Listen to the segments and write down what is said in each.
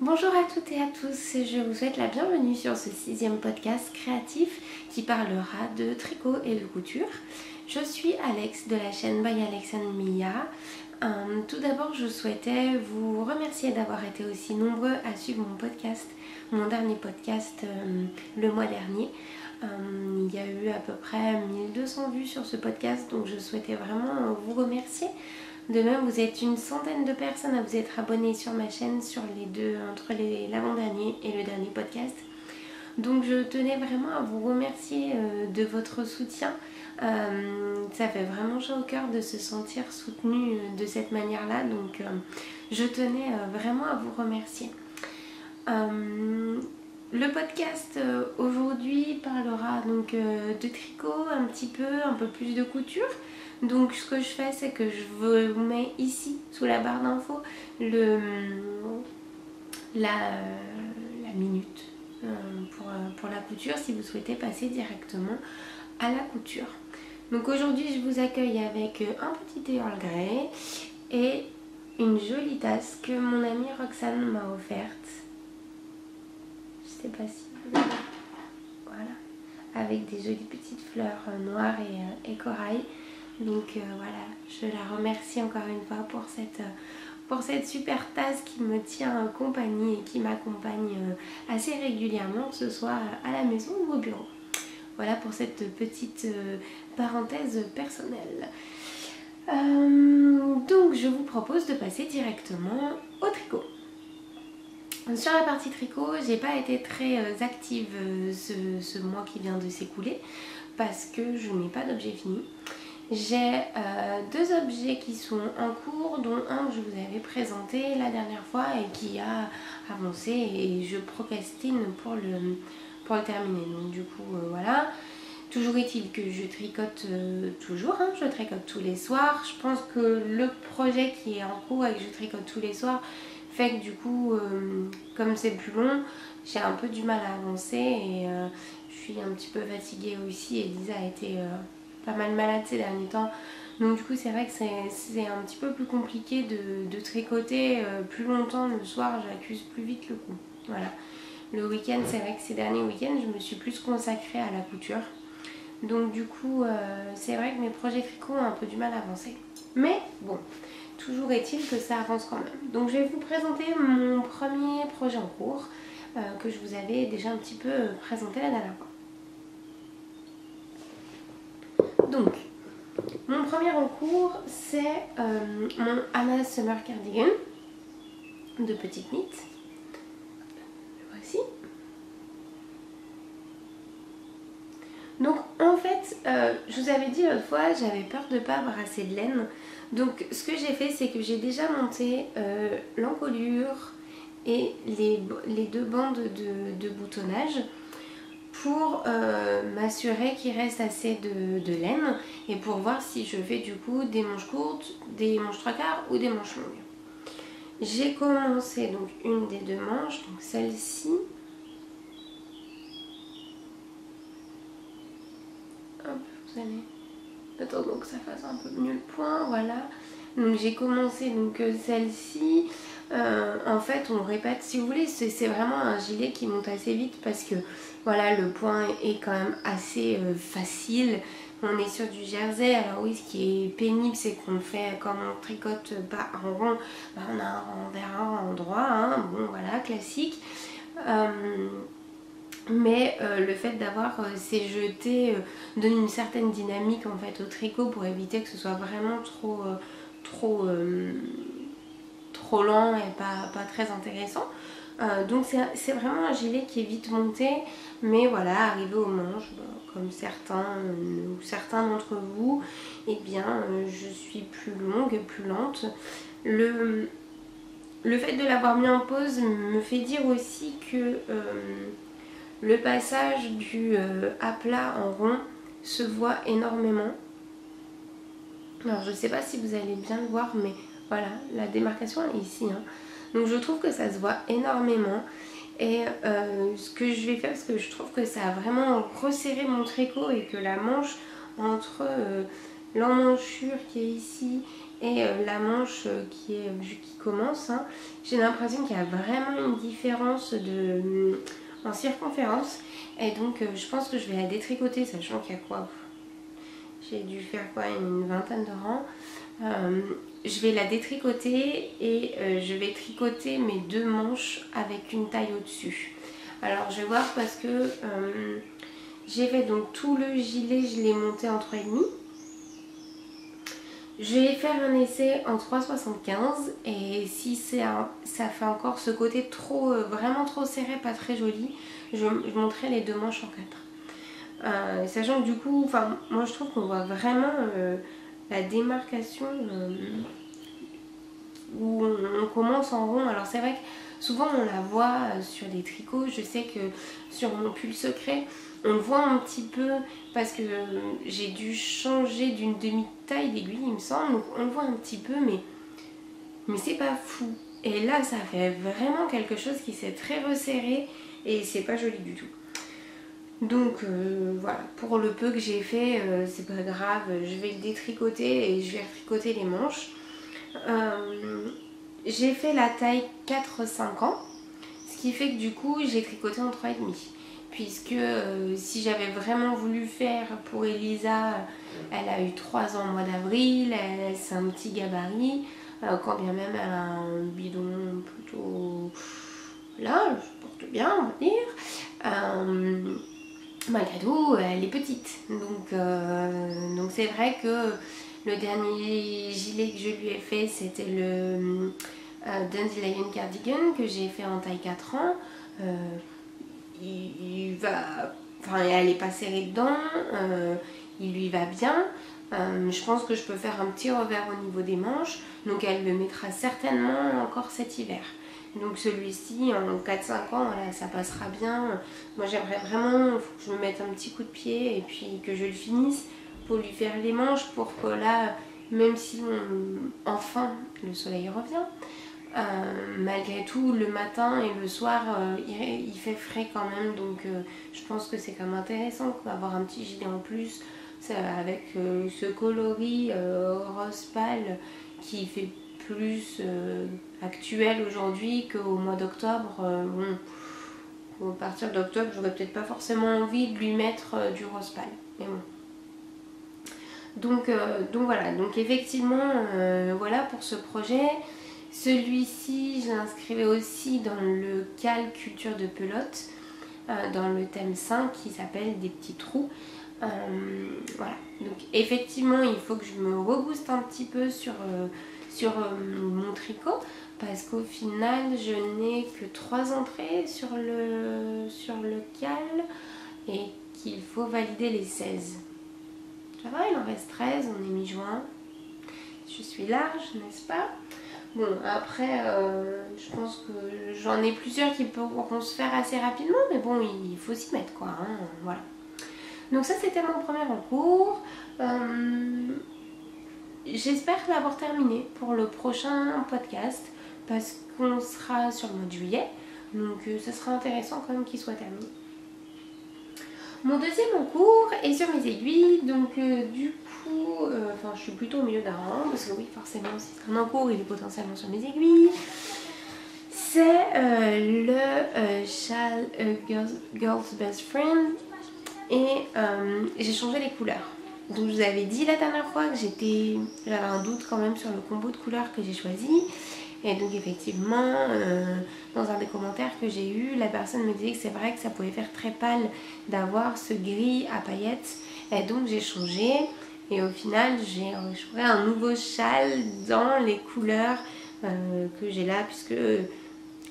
Bonjour à toutes et à tous, je vous souhaite la bienvenue sur ce 6e podcast créatif qui parlera de tricot et de couture. Je suis Alex de la chaîne By Alex and Mia. Tout d'abord, je souhaitais vous remercier d'avoir été aussi nombreux à suivre mon dernier podcast le mois dernier. Il y a eu à peu près 1200 vues sur ce podcast, donc je souhaitais vraiment vous remercier. De même, vous êtes une centaine de personnes à vous être abonnées sur ma chaîne sur entre l'avant-dernier et le dernier podcast. Donc je tenais vraiment à vous remercier de votre soutien. Ça fait vraiment chaud au cœur de se sentir soutenu de cette manière-là. Donc je tenais vraiment à vous remercier. Le podcast aujourd'hui parlera donc de tricot, un peu plus de couture. Donc ce que je fais, c'est que je vous mets ici sous la barre d'infos la minute pour la couture si vous souhaitez passer directement à la couture. Donc aujourd'hui je vous accueille avec un petit thé Earl Grey et une jolie tasse que mon amie Roxane m'a offerte. Je sais pas si vous avez... Voilà, avec des jolies petites fleurs noires et corail. Donc voilà, je la remercie encore une fois pour cette super tasse qui me tient compagnie et qui m'accompagne assez régulièrement, que ce soit à la maison ou au bureau. Voilà pour cette petite parenthèse personnelle. Donc je vous propose de passer directement au tricot. Sur la partie tricot, j'ai pas été très active ce mois qui vient de s'écouler parce que je n'ai pas d'objet fini. J'ai deux objets qui sont en cours, dont un que je vous avais présenté la dernière fois et qui a avancé et je procrastine pour le terminer. Donc du coup voilà. Toujours est-il que je tricote toujours, je tricote tous les soirs. Je pense que le projet qui est en cours et que je tricote tous les soirs fait que du coup, comme c'est plus long, j'ai un peu du mal à avancer et je suis un petit peu fatiguée aussi. Elisa a été pas mal malade ces derniers temps. Donc du coup, c'est vrai que c'est un petit peu plus compliqué de tricoter plus longtemps le soir. J'accuse plus vite le coup. Voilà. Le week-end, c'est vrai que ces derniers week-ends, je me suis plus consacrée à la couture. Donc du coup, c'est vrai que mes projets tricot ont un peu du mal à avancer. Mais bon, toujours est-il que ça avance quand même. Donc je vais vous présenter mon premier projet en cours que je vous avais déjà un petit peu présenté la dernière fois. Donc, mon premier en cours, c'est mon Anna Summer Cardigan de Petite Knit. Le voici. Donc en fait, je vous avais dit l'autre fois, j'avais peur de ne pas avoir assez de laine. Donc ce que j'ai fait, c'est que j'ai déjà monté l'encolure et les deux bandes de boutonnage pour m'assurer qu'il reste assez de laine et pour voir si je fais du coup des manches courtes, des manches 3/4 ou des manches longues. J'ai commencé donc une des deux manches, donc celle-ci. Vous allez attendre que ça fasse un peu mieux le point, voilà. Donc j'ai commencé donc celle-ci. En fait on répète, si vous voulez, c'est vraiment un gilet qui monte assez vite parce que voilà, le point est quand même assez facile. On est sur du jersey. Alors oui, ce qui est pénible, c'est qu'on fait, comme on tricote pas en rond, on a un rang vers un rang droit, bon voilà, classique. Mais le fait d'avoir ces jetés donne une certaine dynamique en fait au tricot pour éviter que ce soit vraiment trop lent et pas très intéressant. Donc c'est vraiment un gilet qui est vite monté, mais voilà, arrivé aux manches, comme certains d'entre vous, eh bien je suis plus longue et plus lente. Le fait de l'avoir mis en pause me fait dire aussi que le passage du à plat en rond se voit énormément. Alors je sais pas si vous allez bien le voir, mais voilà, la démarcation elle est ici. Donc je trouve que ça se voit énormément. Et ce que je vais faire, parce que je trouve que ça a vraiment resserré mon tricot et que la manche entre l'emmanchure qui est ici et la manche qui commence, hein, j'ai l'impression qu'il y a vraiment une différence en circonférence. Et donc je pense que je vais la détricoter, sachant qu'il y a quoi, j'ai dû faire quoi, une vingtaine de rangs. Je vais la détricoter et je vais tricoter mes 2 manches avec une taille au-dessus. Alors je vais voir parce que j'ai fait donc tout le gilet, je l'ai monté en 3,5. Je vais faire un essai en 3,75 et si ça fait encore ce côté trop, vraiment trop serré, pas très joli, je monterai les 2 manches en 4. Sachant que du coup, moi je trouve qu'on voit vraiment la démarcation où on commence en rond. Alors c'est vrai que souvent on la voit sur des tricots, je sais que sur mon pull secret, on le voit un petit peu parce que j'ai dû changer d'une demi-taille d'aiguille il me semble, donc on le voit un petit peu mais c'est pas fou. Et là ça fait vraiment quelque chose qui s'est très resserré et c'est pas joli du tout. Donc voilà, pour le peu que j'ai fait, c'est pas grave, je vais le détricoter et je vais retricoter les manches. J'ai fait la taille 4-5 ans, ce qui fait que du coup j'ai tricoté en 3,5. Puisque si j'avais vraiment voulu faire pour Elisa, elle a eu 3 ans au mois d'avril, c'est un petit gabarit, quand bien même elle a un bidon plutôt là, je porte bien on va dire. Malgré tout, elle est petite. Donc c'est vrai que le dernier gilet que je lui ai fait, c'était le Dandelion Cardigan que j'ai fait en taille 4 ans. Elle est pas serrée dedans, il lui va bien. Je pense que je peux faire un petit revers au niveau des manches, donc elle le mettra certainement encore cet hiver. Donc celui-ci en 4-5 ans, voilà, ça passera bien. Moi j'aimerais vraiment, faut que je me mette un petit coup de pied et puis que je le finisse pour lui faire les manches, pour que là, même si enfin le soleil revient, malgré tout le matin et le soir il fait frais quand même, donc je pense que c'est quand même intéressant d'avoir un petit gilet en plus avec ce coloris rose pâle qui fait plus actuel aujourd'hui qu'au mois d'octobre. Bon, à partir d'octobre j'aurais peut-être pas forcément envie de lui mettre du rose pâle, mais bon. Donc voilà, donc effectivement voilà pour ce projet. Celui-ci, je l'inscrivais aussi dans le cal culture de pelote, dans le thème 5 qui s'appelle des petits trous. Voilà, donc effectivement il faut que je me rebooste un petit peu sur mon tricot parce qu'au final je n'ai que 3 entrées sur le cal et qu'il faut valider les 16. Ça va, il en reste 13, on est mi-juin. Je suis large, n'est-ce pas? Bon, après, je pense que j'en ai plusieurs qui pourront se faire assez rapidement, mais bon, il faut s'y mettre, quoi, hein, voilà. Donc ça, c'était mon premier en cours. J'espère l'avoir terminé pour le prochain podcast, parce qu'on sera sur le mois de juillet, donc ça sera intéressant quand même qu'il soit terminé. Mon deuxième en cours est sur mes aiguilles, donc du coup, je suis plutôt au milieu d'un rang, parce que oui, forcément, si c'est un en cours, il est potentiellement sur mes aiguilles. C'est le châle Girl's Best Friend, et j'ai changé les couleurs. Donc je vous avais dit la dernière fois que j'avais un doute quand même sur le combo de couleurs que j'ai choisi. Et donc effectivement, dans un des commentaires que j'ai eu, la personne me disait que c'est vrai que ça pouvait faire très pâle d'avoir ce gris à paillettes. Et donc j'ai changé. Et au final, j'ai choisi un nouveau châle dans les couleurs que j'ai là, puisque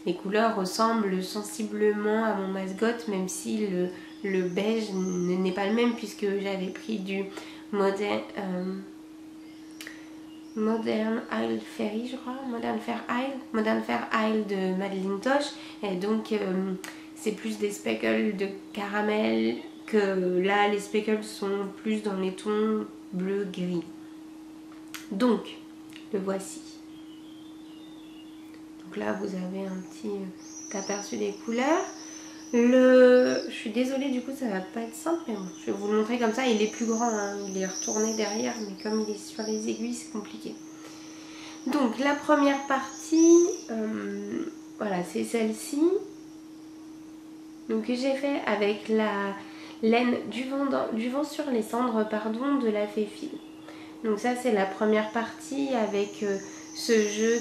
les couleurs ressemblent sensiblement à mon mascotte, même si le beige n'est pas le même, puisque j'avais pris du Modern Isle Fairy, je crois, Modern Fair Isle de Madeleine Tosh, et donc c'est plus des speckles de caramel, que là les speckles sont plus dans les tons bleu-gris. Donc le voici. Donc là vous avez un petit aperçu des couleurs. Je suis désolée, du coup ça va pas être simple, mais bon, je vais vous le montrer comme ça. Il est plus grand, hein, il est retourné derrière, mais comme il est sur les aiguilles, c'est compliqué. Donc la première partie, voilà, c'est celle-ci. Donc que j'ai fait avec la laine du vent sur les cendres, pardon, de la Fée Fil. Donc ça c'est la première partie avec ce jeu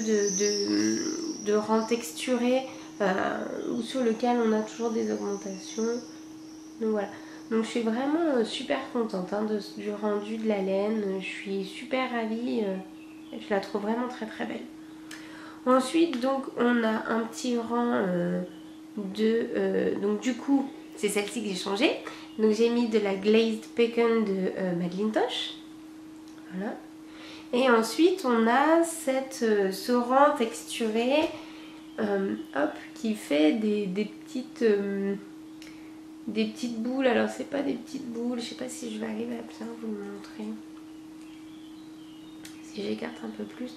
de rang texturé sur lequel on a toujours des augmentations. Donc voilà. Donc je suis vraiment super contente hein, du rendu de la laine. Je suis super ravie. Je la trouve vraiment très très belle. Ensuite donc on a un petit rang donc du coup c'est celle-ci que j'ai changé. Donc j'ai mis de la Glazed Pecan de Madelinetosh. Voilà. Et ensuite on a ce rang texturé hop, qui fait des petites boules. Alors c'est pas des petites boules, je sais pas si je vais arriver à bien vous le montrer. Si j'écarte un peu plus,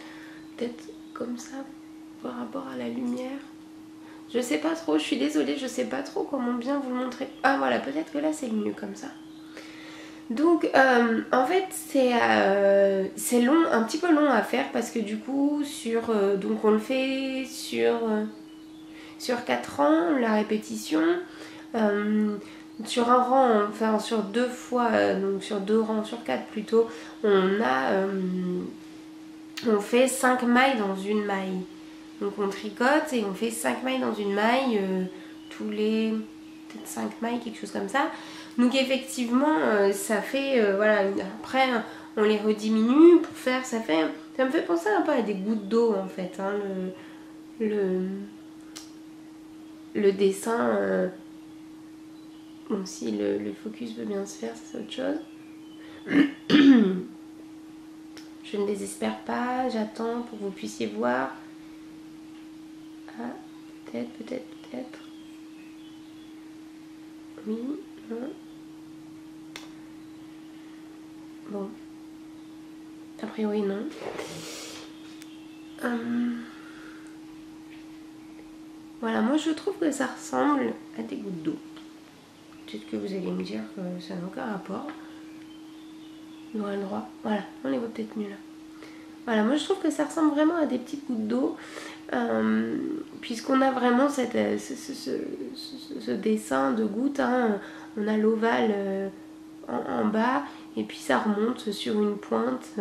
peut-être comme ça par rapport à la lumière. Je sais pas trop, je suis désolée, je sais pas trop comment bien vous le montrer. Ah voilà, peut-être que là c'est mieux comme ça. Donc en fait c'est long, un petit peu long à faire parce que du coup donc on le fait sur 4 rangs la répétition. Sur un rang, enfin sur 2 fois, donc sur 2 rangs sur 4 plutôt, on fait 5 mailles dans une maille. Donc on tricote et on fait 5 mailles dans une maille tous les peut-être 5 mailles, quelque chose comme ça. Donc effectivement ça fait voilà, après on les rediminue pour faire, ça me fait penser un peu à des gouttes d'eau en fait hein, le dessin. Bon, si le focus veut bien se faire, c'est autre chose. Je ne désespère pas, j'attends pour que vous puissiez voir. Ah, peut-être. Oui, non. Bon. A priori, non. Voilà, moi je trouve que ça ressemble à des gouttes d'eau. Peut-être que vous allez me dire que ça n'a aucun rapport. On aura le droit. Voilà, on les voit peut-être mieux là. Voilà, moi je trouve que ça ressemble vraiment à des petites gouttes d'eau. Puisqu'on a vraiment ce dessin de gouttes. Hein. On a l'ovale en bas et puis ça remonte sur une pointe.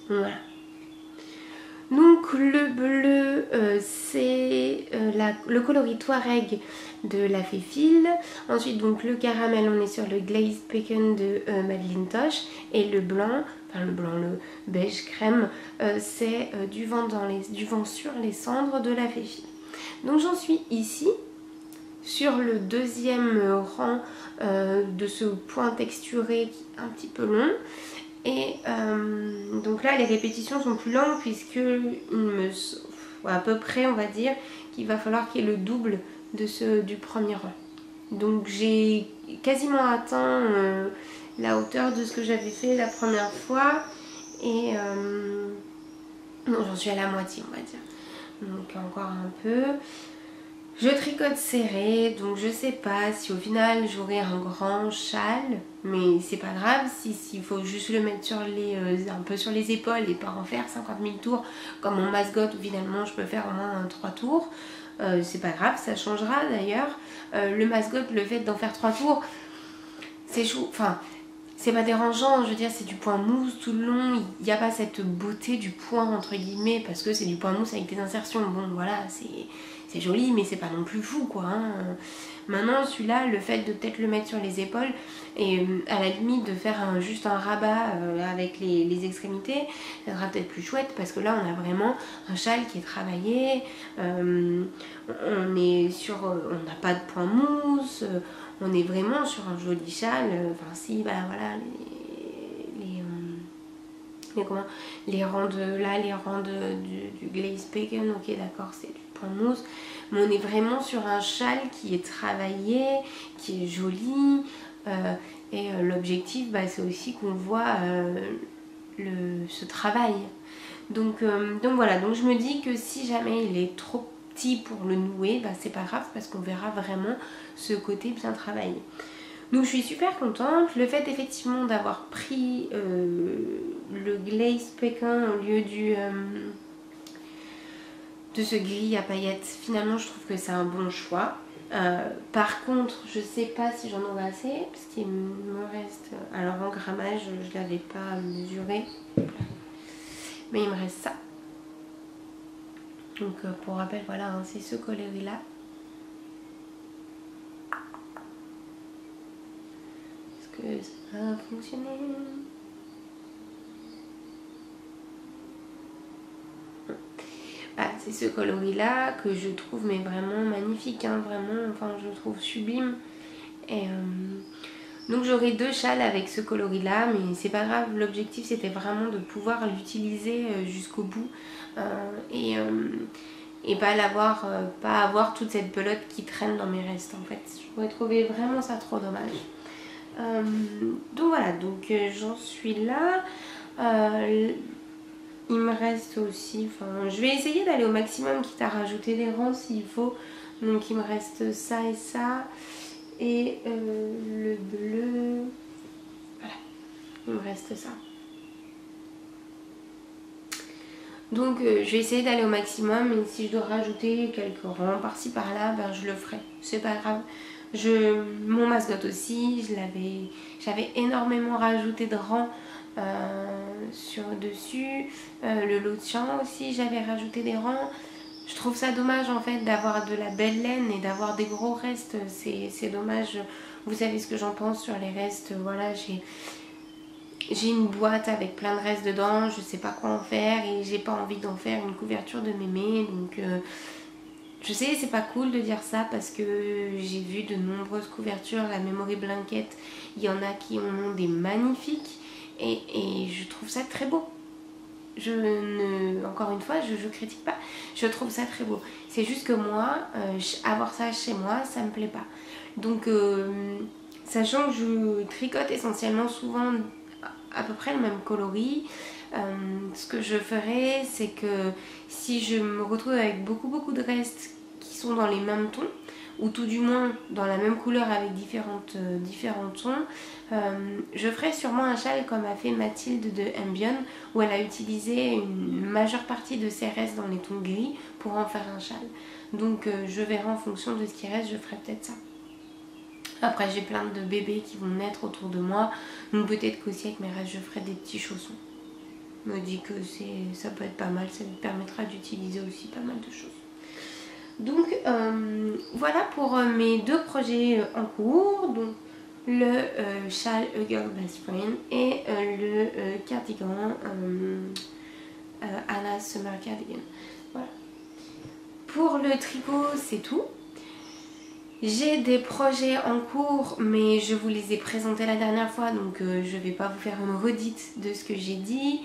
Voilà. Donc le bleu c'est le coloris Touareg de la Fée Fil. Ensuite donc le caramel, on est sur le Glazed Pecan de Madelinetosh. Et le blanc, le beige crème, c'est du vent sur les cendres de la Fée Fil. Donc j'en suis ici sur le deuxième rang de ce point texturé qui est un petit peu long. Et donc là les répétitions sont plus longues puisque à peu près on va dire qu'il va falloir qu'il y ait le double du premier rang. Donc j'ai quasiment atteint la hauteur de ce que j'avais fait la première fois et non, j'en suis à la moitié on va dire. Donc encore un peu. Je tricote serré, donc je sais pas si au final j'aurai un grand châle, mais c'est pas grave, s'il faut juste le mettre sur un peu sur les épaules et pas en faire 50 000 tours, comme mon mascotte où finalement je peux faire au moins 3 tours, c'est pas grave, ça changera d'ailleurs. Le mascotte, le fait d'en faire 3 tours, c'est chaud, enfin c'est pas dérangeant, je veux dire c'est du point mousse tout le long, il n'y a pas cette beauté du point entre guillemets parce que c'est du point mousse avec des insertions, bon voilà c'est joli mais c'est pas non plus fou quoi hein. Maintenant celui-là, le fait de peut-être le mettre sur les épaules et à la limite de faire juste un rabat avec les extrémités, ça sera peut-être plus chouette parce que là on a vraiment un châle qui est travaillé, on n'a pas de point mousse, on est vraiment sur un joli châle, enfin si, bah voilà, les rangs du Glazed Pecan, ok d'accord, c'est du point mousse, mais on est vraiment sur un châle qui est travaillé, qui est joli, et l'objectif, bah, c'est aussi qu'on voit ce travail. Donc voilà, donc je me dis que si jamais il est trop petit pour le nouer, bah, c'est pas grave parce qu'on verra vraiment ce côté bien travaillé. Donc je suis super contente. Le fait effectivement d'avoir pris le Glaze Pékin au lieu de ce gris à paillettes, finalement je trouve que c'est un bon choix. Par contre, je sais pas si j'en aurai assez, parce qu'il me reste... Alors en grammage, je l'avais pas mesuré, mais il me reste ça. Donc pour rappel, voilà, hein, c'est ce coloris là. Est-ce que ça va fonctionner? Ah, c'est ce coloris là que je trouve mais vraiment magnifique, hein, vraiment, enfin je le trouve sublime. Et donc j'aurai 2 châles avec ce coloris là, mais c'est pas grave, l'objectif c'était vraiment de pouvoir l'utiliser jusqu'au bout et pas avoir toute cette pelote qui traîne dans mes restes en fait. Je pourrais trouver vraiment ça trop dommage. Donc voilà, donc j'en suis là. Il me reste aussi, enfin je vais essayer d'aller au maximum quitte à rajouter des rangs s'il faut. Donc il me reste ça et ça. Et le bleu, voilà, il me reste ça. Donc je vais essayer d'aller au maximum et si je dois rajouter quelques rangs par-ci par-là, ben, je le ferai, c'est pas grave. Mon mascotte aussi, j'avais énormément rajouté de rangs sur dessus. Le lot de champ aussi, j'avais rajouté des rangs. Je trouve ça dommage en fait d'avoir de la belle laine et d'avoir des gros restes, c'est dommage. Vous savez ce que j'en pense sur les restes, voilà, j'ai une boîte avec plein de restes dedans, je sais pas quoi en faire et j'ai pas envie d'en faire une couverture de mémé, donc je sais c'est pas cool de dire ça parce que j'ai vu de nombreuses couvertures, la Memory Blanket, il y en a qui en ont des magnifiques et je trouve ça très beau. Encore une fois, je critique pas, je trouve ça très beau. C'est juste que moi, avoir ça chez moi, ça me plaît pas. Donc, sachant que je tricote essentiellement souvent à peu près le même coloris, ce que je ferais, c'est que si je me retrouve avec beaucoup de restes qui sont dans les mêmes tons, ou tout du moins dans la même couleur avec différents tons, je ferai sûrement un châle comme a fait Mathilde de Ambion où elle a utilisé une majeure partie de ses restes dans les tons gris pour en faire un châle. Donc je verrai en fonction de ce qui reste, je ferai peut-être ça. Après j'ai plein de bébés qui vont naître autour de moi, donc peut-être qu'aussi avec mes restes je ferai des petits chaussons. Je me dis que ça peut être pas mal, ça me permettra d'utiliser aussi pas mal de choses. Donc voilà pour mes 2 projets en cours, donc le châle A Girl Best Friend et le cardigan Anna's Summer Cardigan. Voilà. Pour le tricot c'est tout. J'ai des projets en cours mais je vous les ai présentés la dernière fois donc je vais pas vous faire une redite de ce que j'ai dit.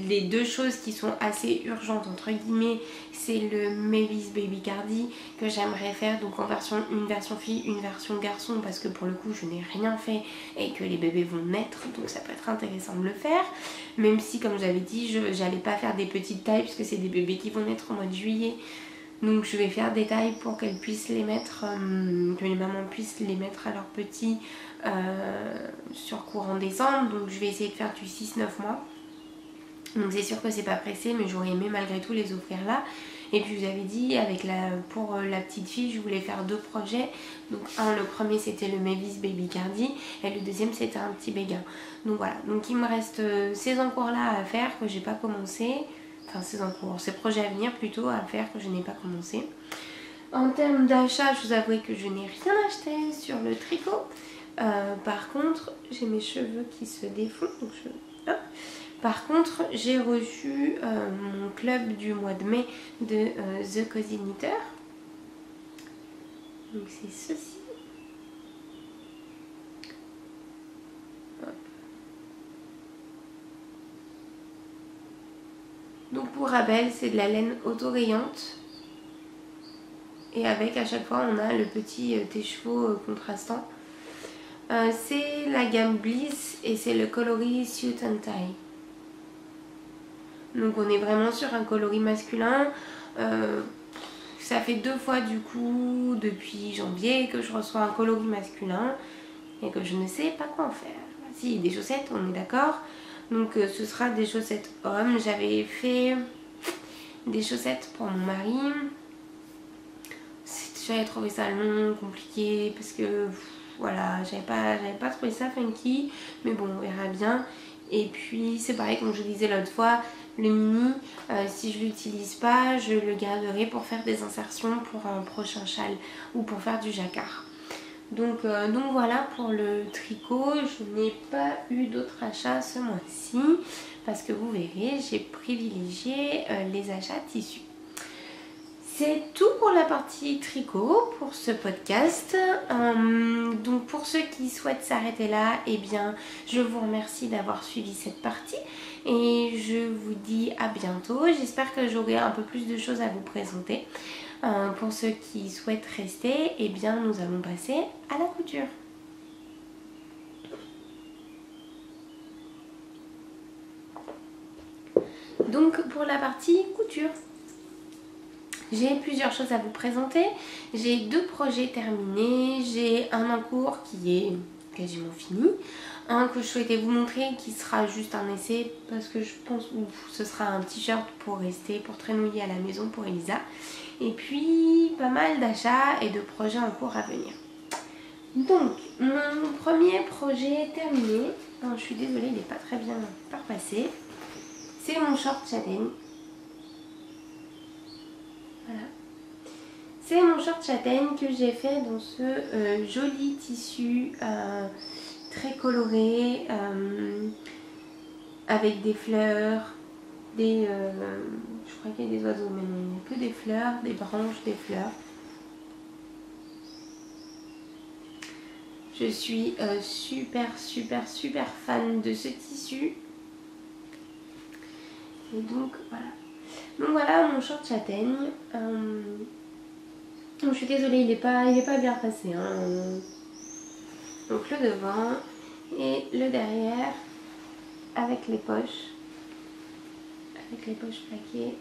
Les 2 choses qui sont assez urgentes entre guillemets, c'est le Mavis Baby Cardi que j'aimerais faire donc en une version fille, une version garçon parce que pour le coup je n'ai rien fait et que les bébés vont naître donc ça peut être intéressant de le faire, même si comme j'avais dit j'allais pas faire des petites tailles puisque c'est des bébés qui vont naître au mois de juillet. Donc je vais faire des tailles pour qu'elles puissent les mettre, que les mamans puissent les mettre à leurs petits sur courant décembre. Donc je vais essayer de faire du 6-9 mois. Donc c'est sûr que c'est pas pressé mais j'aurais aimé malgré tout les offrir là. Et puis je vous avais dit pour la petite fille je voulais faire 2 projets. Donc le premier c'était le Mavis Baby Cardi et le deuxième c'était un petit béguin. Donc voilà, donc il me reste ces encours là à faire que j'ai pas commencé. Enfin ces projets à venir plutôt à faire que je n'ai pas commencé. En termes d'achat, je vous avoue que je n'ai rien acheté sur le tricot. Par contre, j'ai mes cheveux qui se défont. Donc hop. Par contre, j'ai reçu mon club du mois de mai de The Cozy Knitter. Donc c'est ceci. Hop. Donc pour rappel, c'est de la laine auto-rayante. Et avec à chaque fois on a le petit écheveau contrastant. C'est la gamme Bliss et c'est le coloris Suit and Tie. Donc on est vraiment sur un coloris masculin. ça fait 2 fois du coup depuis janvier que je reçois un coloris masculin et que je ne sais pas quoi en faire. Si, des chaussettes, on est d'accord. Donc ce sera des chaussettes hommes. J'avais fait des chaussettes pour mon mari. J'avais trouvé ça long, compliqué parce que voilà, j'avais pas trouvé ça funky, mais bon, on verra bien. Et puis c'est pareil, comme je vous disais l'autre fois, le mini, si je l'utilise pas, je le garderai pour faire des insertions pour un prochain châle ou pour faire du jacquard. Donc voilà pour le tricot. Je n'ai pas eu d'autres achats ce mois-ci parce que vous verrez, j'ai privilégié les achats tissus. C'est tout pour la partie tricot pour ce podcast. Donc pour ceux qui souhaitent s'arrêter là, eh bien je vous remercie d'avoir suivi cette partie et je vous dis à bientôt. J'espère que j'aurai un peu plus de choses à vous présenter. Pour ceux qui souhaitent rester, eh bien nous allons passer à la couture. Donc pour la partie couture, j'ai plusieurs choses à vous présenter. J'ai 2 projets terminés. J'ai un en cours qui est quasiment fini. Un que je souhaitais vous montrer qui sera juste un essai parce que je pense que ce sera un t-shirt pour rester, pour traînouiller à la maison pour Elisa. Et puis pas mal d'achats et de projets en cours à venir. Donc mon premier projet terminé. Je suis désolée, il n'est pas très bien repassé. C'est mon short châtaigne. Voilà. C'est mon short châtaigne que j'ai fait dans ce joli tissu très coloré avec des fleurs, je crois qu'il y a des oiseaux mais non, il n'y a que des fleurs, des branches, des fleurs. Je suis super fan de ce tissu. Et donc voilà. Donc voilà mon short châtaigne. Je suis désolée, il est pas bien passé. Hein. Donc le devant et le derrière avec les poches. Avec les poches plaquées.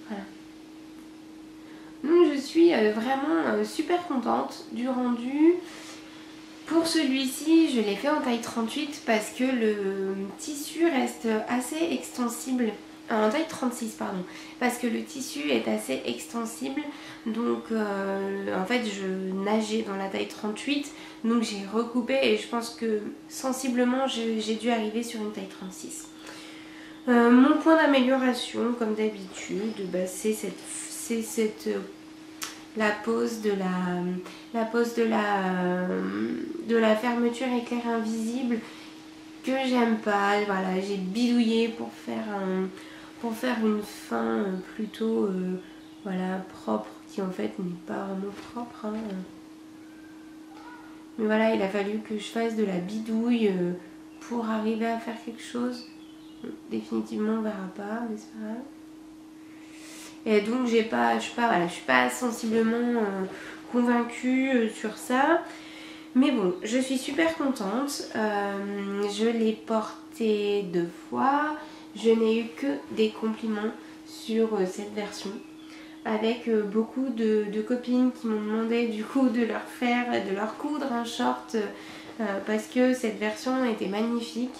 Voilà. Donc je suis vraiment super contente du rendu. Pour celui-ci, je l'ai fait en taille 38 parce que le tissu reste assez extensible. En taille 36 pardon, parce que le tissu est assez extensible, donc en fait je nageais dans la taille 38, donc j'ai recoupé et je pense que sensiblement j'ai dû arriver sur une taille 36. Mon point d'amélioration comme d'habitude, bah, c'est la pose de la fermeture éclair invisible que j'aime pas. Voilà, j'ai bidouillé pour faire une fin plutôt voilà, propre, qui en fait n'est pas vraiment propre. Hein. Mais voilà, il a fallu que je fasse de la bidouille pour arriver à faire quelque chose. Définitivement on verra pas, mais c'est pas grave. Et donc je suis pas sensiblement convaincue sur ça. Mais bon, je suis super contente. Je l'ai porté 2 fois. Je n'ai eu que des compliments sur cette version. Avec beaucoup de copines qui m'ont demandé du coup de leur coudre un short parce que cette version était magnifique.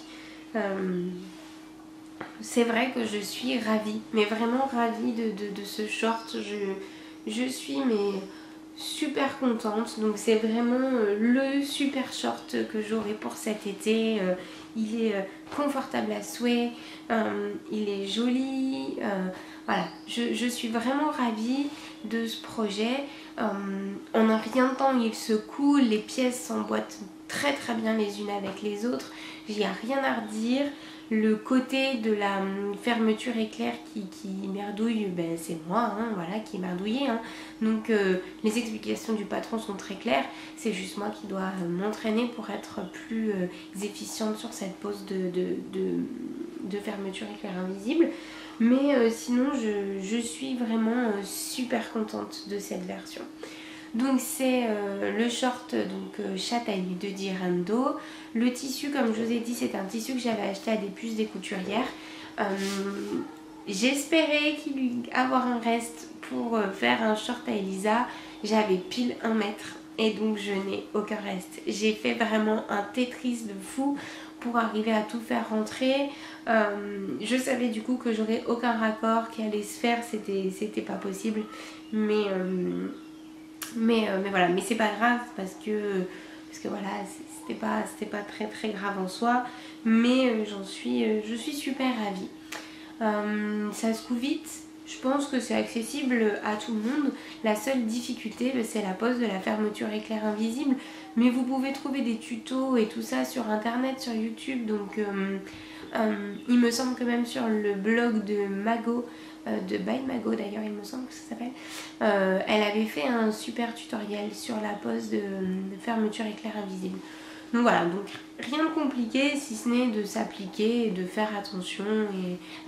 C'est vrai que je suis ravie, mais vraiment ravie de ce short. Je suis super contente. Donc c'est vraiment le super short que j'aurai pour cet été. Il est confortable à souhait, il est joli. Voilà, je suis vraiment ravie de ce projet. En un rien de temps, il se coule, les pièces s'emboîtent très bien les unes avec les autres. Il n'y a rien à redire. Le côté de la fermeture éclair qui merdouille, ben c'est moi, hein, voilà, qui est merdouillé. Hein. Donc les explications du patron sont très claires. C'est juste moi qui dois m'entraîner pour être plus efficiente sur cette pose de fermeture éclair invisible. Mais sinon, je suis vraiment super contente de cette version. Donc c'est le short châtaigne de Dirando. Le tissu, comme je vous ai dit, c'est un tissu que j'avais acheté à des puces des couturières. J'espérais avoir un reste pour faire un short à Elisa. J'avais pile 1 mètre et donc je n'ai aucun reste. J'ai fait vraiment un Tetris de fou pour arriver à tout faire rentrer. Je savais du coup que j'aurais aucun raccord qui allait se faire, c'était pas possible. Mais voilà, mais c'est pas grave parce que voilà, c'était pas très très grave en soi. Mais je suis super ravie. Ça se coud vite. Je pense que c'est accessible à tout le monde. La seule difficulté, c'est la pose de la fermeture éclair invisible. Mais vous pouvez trouver des tutos et tout ça sur internet, sur YouTube. Donc il me semble que même sur le blog de Mago, de By Mago d'ailleurs, il me semble que ça s'appelle, elle avait fait un super tutoriel sur la pose de fermeture éclair invisible. Donc voilà, donc rien de compliqué si ce n'est de s'appliquer et de faire attention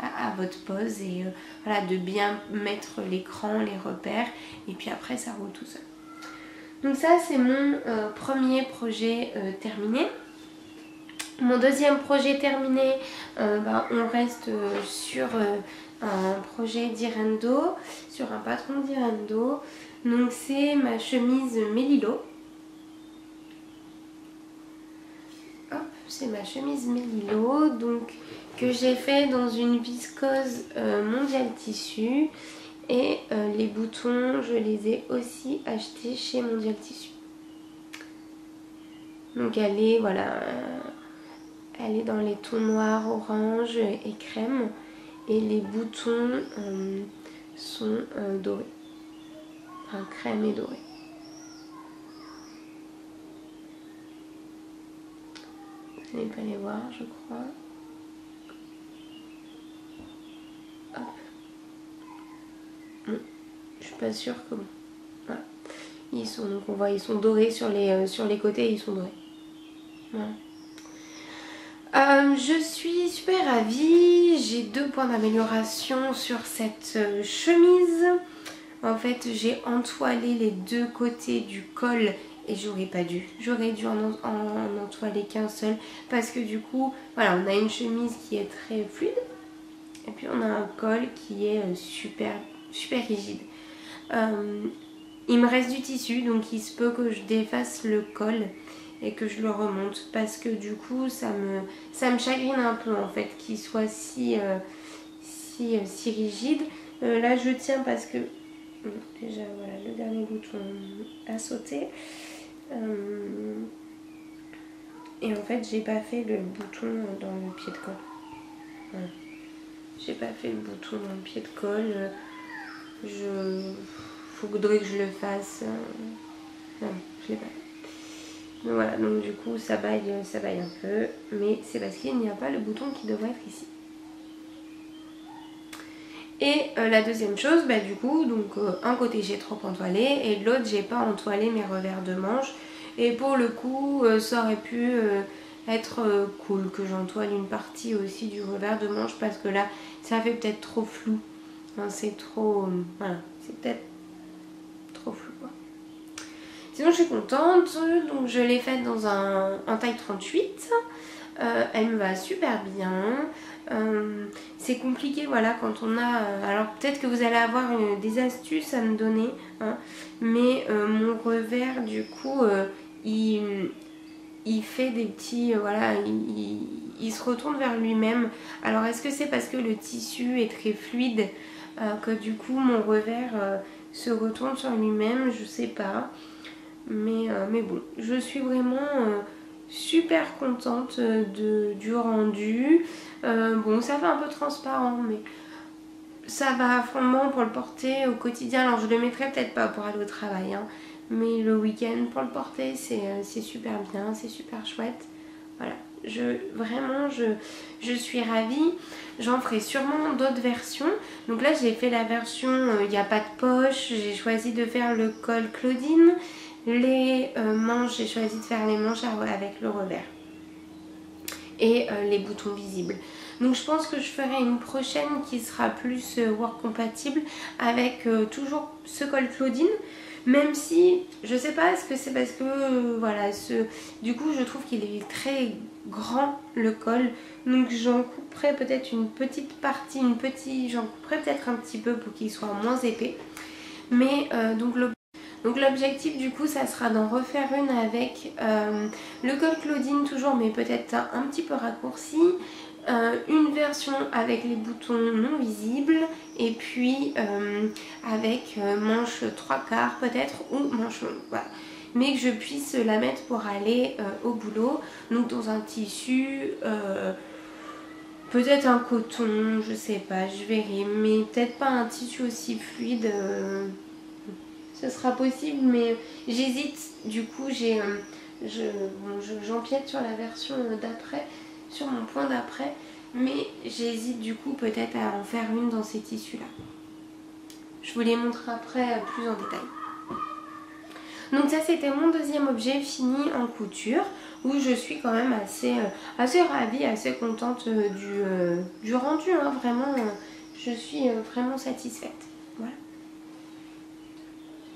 à votre pose et voilà, de bien mettre l'écran, les repères et puis après ça roule tout seul. Donc ça c'est mon premier projet terminé. Mon deuxième projet terminé, on reste sur un projet d'Irendo, sur un patron d'Irendo. Donc c'est ma chemise Mélilo. C'est ma chemise Mélilo, donc que j'ai fait dans une viscose Mondial Tissu. Et les boutons, je les ai aussi achetés chez Mondial Tissu. Donc elle est, voilà, elle est dans les tons noirs, orange et crème. Et les boutons sont dorés. Enfin, crème et doré. Vous n'allez pas les voir, je crois. Hop. Bon, je suis pas sûre que bon. Voilà. Ils sont, donc on voit, ils sont dorés sur les côtés, ils sont dorés. Voilà. Je suis super ravie. J'ai 2 points d'amélioration sur cette chemise. En fait, j'ai entoilé les 2 côtés du col. Et j'aurais pas dû. J'aurais dû en entoiler qu'un seul. Parce que du coup, voilà, on a une chemise qui est très fluide. Et puis on a un col qui est super rigide. Il me reste du tissu. Donc il se peut que je défasse le col. Et que je le remonte. Parce que du coup, ça me chagrine un peu en fait. Qu'il soit si rigide. Là je tiens parce que... Déjà voilà, le dernier bouton a sauté. Et en fait j'ai pas fait le bouton dans le pied de colle. Voilà. J'ai pas fait le bouton dans le pied de colle. Faudrait que je le fasse. Non, je l'ai pas fait. Donc voilà, donc du coup ça baille un peu. Mais c'est parce qu'il n'y a pas le bouton qui devrait être ici. Et la deuxième chose, du coup, donc un côté j'ai trop entoilé et de l'autre j'ai pas entoilé mes revers de manche. Et pour le coup, ça aurait pu être cool que j'entoile une partie aussi du revers de manche parce que là, ça fait peut-être trop flou. Enfin, c'est trop... voilà, c'est peut-être trop flou quoi. Sinon je suis contente, donc je l'ai faite dans en taille 38. Elle me va super bien. C'est compliqué voilà quand on a... alors peut-être que vous allez avoir des astuces à me donner. Hein, mais mon revers du coup il fait des petits... voilà, il se retourne vers lui-même. Alors est-ce que c'est parce que le tissu est très fluide que du coup mon revers se retourne sur lui-même? Je sais pas. Mais bon, je suis vraiment... super contente du rendu. Bon, ça fait un peu transparent, mais ça va vraiment pour le porter au quotidien. Alors je le mettrai peut-être pas pour aller au travail, hein, mais le week-end pour le porter c'est super bien, c'est super chouette. Voilà, je suis ravie. J'en ferai sûrement d'autres versions. Donc là j'ai fait la version il n'y a pas de poche. J'ai choisi de faire le col Claudine. Les manches, j'ai choisi de faire les manches avec le revers et les boutons visibles. Donc je pense que je ferai une prochaine qui sera plus work compatible avec toujours ce col Claudine. Même si, je sais pas, est-ce que c'est parce que, voilà, du coup je trouve qu'il est très grand le col. Donc j'en couperai peut-être une petite partie, j'en couperai peut-être un petit peu pour qu'il soit moins épais. Mais donc l'objectif du coup ça sera d'en refaire une avec le col Claudine toujours, mais peut-être un petit peu raccourci. Une version avec les boutons non visibles et puis avec manche 3/4 peut-être ou manche longue, voilà. Mais que je puisse la mettre pour aller au boulot, donc dans un tissu, peut-être un coton, je sais pas, je verrai, mais peut-être pas un tissu aussi fluide, ce sera possible, mais j'hésite, du coup j'empiète sur la version d'après, sur mon point d'après, mais j'hésite du coup peut-être à en faire une dans ces tissus là. Je vous les montre après plus en détail. Donc ça c'était mon deuxième objet fini en couture, où je suis quand même assez ravie, assez contente du rendu, hein. Vraiment je suis vraiment satisfaite. Voilà.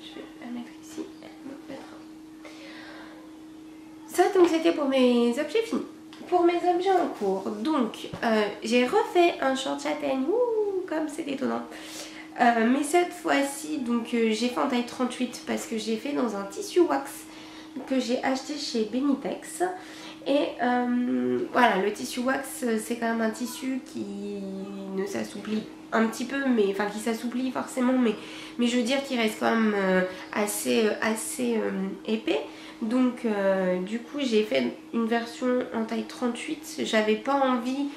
Je vais la mettre ici. Ça donc c'était pour mes objets finis. Pour mes objets en cours, donc j'ai refait un short châtaigne, comme c'est étonnant. Mais cette fois-ci, donc j'ai fait en taille 38 parce que j'ai fait dans un tissu wax que j'ai acheté chez Benitex. Et voilà, le tissu wax c'est quand même un tissu qui ne s'assouplit un petit peu, mais enfin qui s'assouplit forcément, mais je veux dire qu'il reste quand même assez épais. Donc du coup j'ai fait une version en taille 38, j'avais pas envie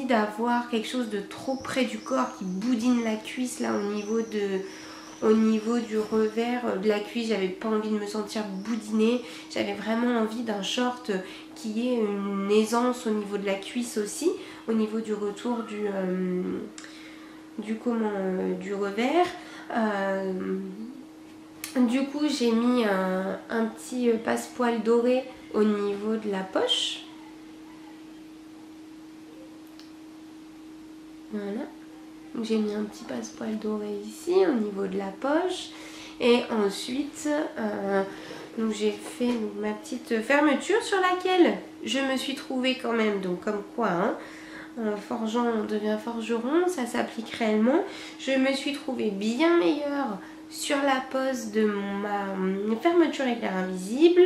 d'avoir quelque chose de trop près du corps qui boudine la cuisse là au niveau du revers de la cuisse. J'avais pas envie de me sentir boudinée, j'avais vraiment envie d'un short qui ait une aisance au niveau de la cuisse aussi, au niveau du retour du revers. Du coup j'ai mis un petit passepoil doré au niveau de la poche. Voilà. J'ai mis un petit passepoil doré ici au niveau de la poche. Et ensuite donc j'ai fait ma petite fermeture sur laquelle je me suis trouvée quand même, donc comme quoi hein, forgeant on devient forgeron, ça s'applique réellement. Je me suis trouvée bien meilleure sur la pose de ma fermeture éclair invisible.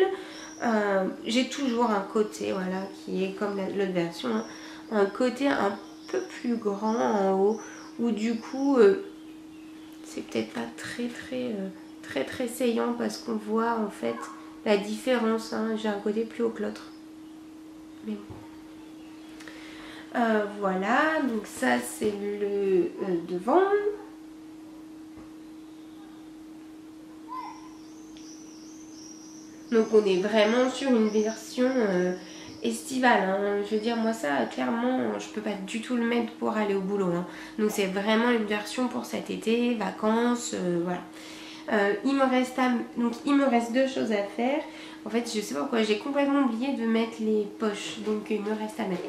J'ai toujours un côté, voilà, qui est comme l'autre version, hein, un côté un peu plus grand en haut, où du coup c'est peut-être pas très saillant parce qu'on voit en fait la différence, hein. J'ai un côté plus haut que l'autre, mais bon. Voilà, donc ça c'est le devant. Donc on est vraiment sur une version estivale, hein. Je veux dire, moi ça clairement je peux pas du tout le mettre pour aller au boulot, hein. Donc c'est vraiment une version pour cet été, vacances, voilà. Il me reste deux choses à faire. En fait je sais pas pourquoi j'ai complètement oublié de mettre les poches, donc il me reste à mettre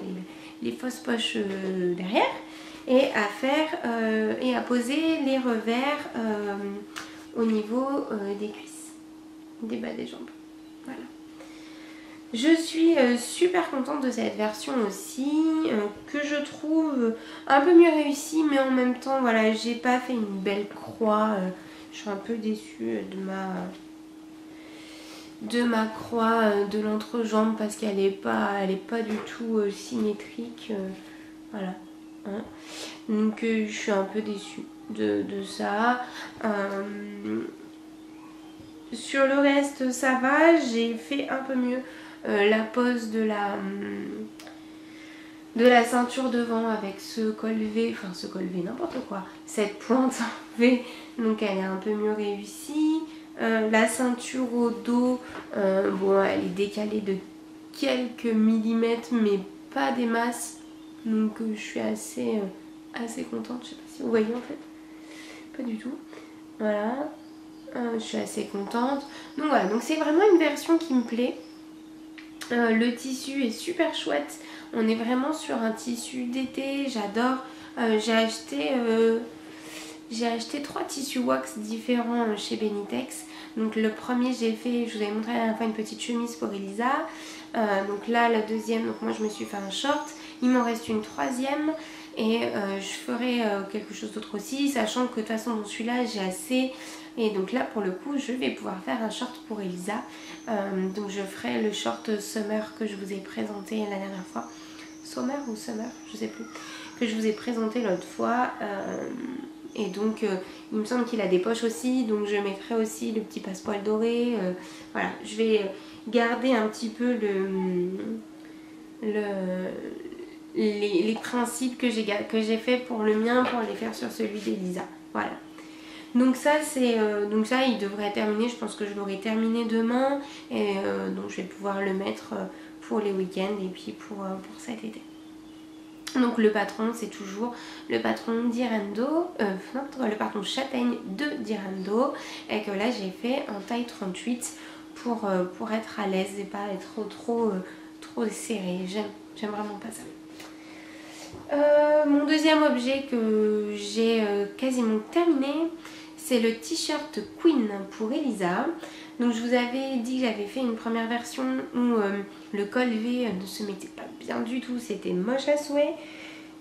les fausses poches derrière, et à faire et à poser les revers au niveau des cuisses, des bas des jambes. Voilà. Je suis super contente de cette version aussi, que je trouve un peu mieux réussie, mais en même temps, voilà, j'ai pas fait une belle croix. Je suis un peu déçue de ma croix de l'entrejambe parce qu'elle est pas du tout symétrique. Voilà. Hein. Donc je suis un peu déçue de ça. Sur le reste ça va, j'ai fait un peu mieux la pose de la ceinture devant avec ce col V, enfin ce col V n'importe quoi, cette pointe en V, donc elle est un peu mieux réussie. La ceinture au dos, bon elle est décalée de quelques millimètres mais pas des masses, donc je suis assez contente. Je sais pas si vous voyez en fait, pas du tout, voilà. Je suis assez contente. Donc voilà, donc c'est vraiment une version qui me plaît. Le tissu est super chouette. On est vraiment sur un tissu d'été, j'adore. J'ai J'ai acheté 3 tissus wax différents chez Benitex. Donc le premier j'ai fait, je vous avais montré la dernière fois une petite chemise pour Elisa. Donc là la deuxième, donc moi je me suis fait un short. Il m'en reste une troisième et je ferai quelque chose d'autre aussi, sachant que de toute façon dans celui-là j'ai assez. Et donc là pour le coup je vais pouvoir faire un short pour Elisa. Donc je ferai le short summer que je vous ai présenté la dernière fois. Summer ou summer, je sais plus. Que je vous ai présenté l'autre fois. Et donc il me semble qu'il a des poches aussi, donc je mettrai aussi le petit passepoil doré. Voilà, je vais garder un petit peu les principes que j'ai fait pour le mien pour les faire sur celui d'Elisa. Voilà. Donc ça donc ça il devrait être terminé, je pense que je l'aurai terminé demain et donc je vais pouvoir le mettre pour les week-ends et puis pour cet été. Donc le patron c'est toujours le patron d'Irando, le patron châtaigne de d'Irando, et que là j'ai fait en taille 38 pour être à l'aise et pas être trop serré. J'aime vraiment pas ça. Mon deuxième objet que j'ai quasiment terminé, c'est le t-shirt Queen pour Elisa. Donc je vous avais dit que j'avais fait une première version où le col V ne se mettait pas bien du tout, c'était moche à souhait.